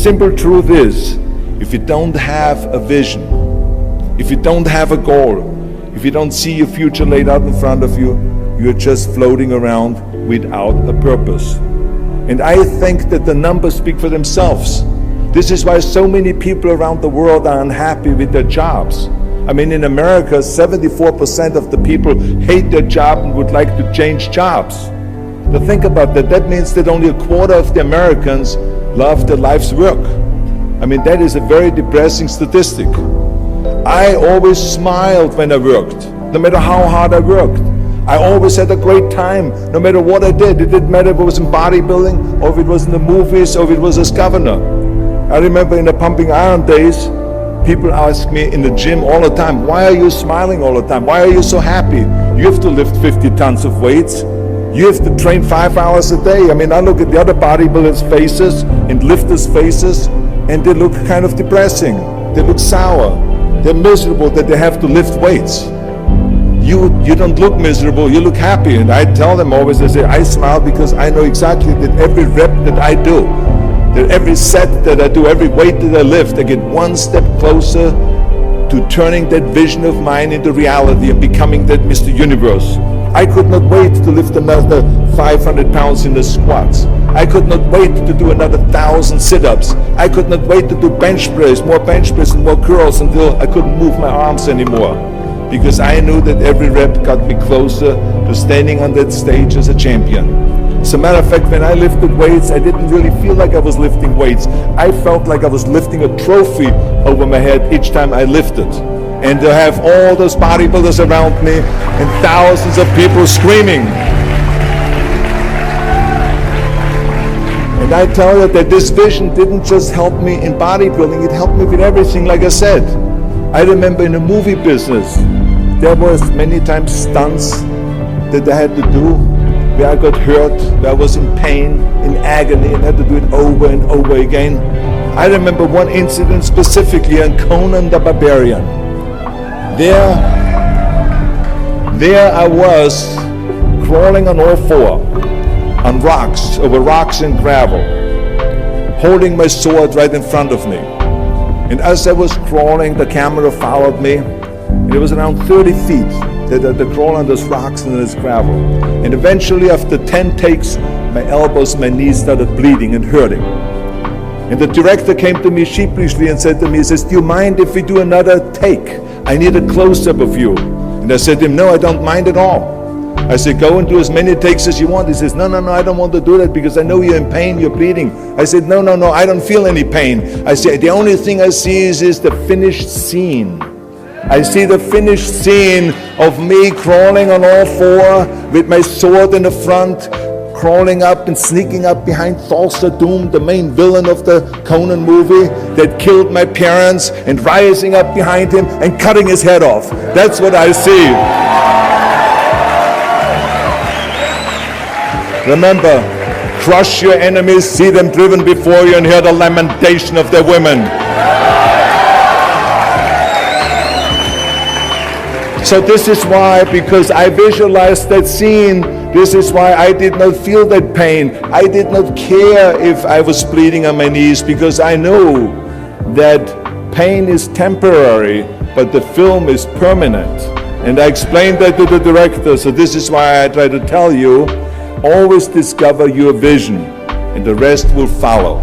simple truth is, if you don't have a vision, if you don't have a goal, if you don't see your future laid out in front of you, you're just floating around without a purpose. And I think that the numbers speak for themselves. This is why so many people around the world are unhappy with their jobs. I mean, in America, 74% of the people hate their job and would like to change jobs. Now think about that. That means that only a quarter of the Americans love their life's work. I mean, that is a very depressing statistic. I always smiled when I worked, no matter how hard I worked. I always had a great time, no matter what I did. It didn't matter if it was in bodybuilding, or if it was in the movies, or if it was as governor. I remember in the pumping iron days, people ask me in the gym all the time, why are you smiling all the time? Why are you so happy? You have to lift 50 tons of weights. You have to train 5 hours a day. I mean, I look at the other bodybuilders' faces and lifters' faces, and they look kind of depressing. They look sour. They're miserable that they have to lift weights. You don't look miserable, you look happy. And I tell them always, I say, I smile because I know exactly that every rep that I do, that every set that I do, every weight that I lift, I get one step closer to turning that vision of mine into reality and becoming that Mr. Universe. I could not wait to lift another 500 pounds in the squats. I could not wait to do another 1,000 sit-ups. I could not wait to do bench press, more bench press and more curls until I couldn't move my arms anymore. Because I knew that every rep got me closer to standing on that stage as a champion. As a matter of fact, when I lifted weights, I didn't really feel like I was lifting weights. I felt like I was lifting a trophy over my head each time I lifted. And to have all those bodybuilders around me and thousands of people screaming. And I tell you that this vision didn't just help me in bodybuilding, it helped me with everything, like I said. I remember in the movie business, there was many times stunts that I had to do where I got hurt, where I was in pain, in agony, and had to do it over and over again. I remember one incident specifically on Conan the Barbarian. There I was crawling on all four, on rocks, over rocks and gravel, holding my sword right in front of me. And as I was crawling, the camera followed me. And it was around 30 feet that I had to crawl on those rocks and this gravel. And eventually, after 10 takes, my elbows, my knees started bleeding and hurting. And the director came to me sheepishly and said to me, he says, do you mind if we do another take? I need a close-up of you. And I said to him, no, I don't mind at all. I said, go and do as many takes as you want. He says, no, I don't want to do that because I know you're in pain, you're bleeding. I said, no, I don't feel any pain. I said, the only thing I see is the finished scene. I see the finished scene of me crawling on all four with my sword in the front, crawling up and sneaking up behind Thulsa Doom, the main villain of the Conan movie that killed my parents, and rising up behind him and cutting his head off. That's what I see. Remember, crush your enemies, see them driven before you, and hear the lamentation of their women. So this is why, because I visualized that scene, this is why I did not feel that pain. I did not care if I was bleeding on my knees, because I know that pain is temporary, but the film is permanent. And I explained that to the director, so this is why I try to tell you, always discover your vision, and the rest will follow.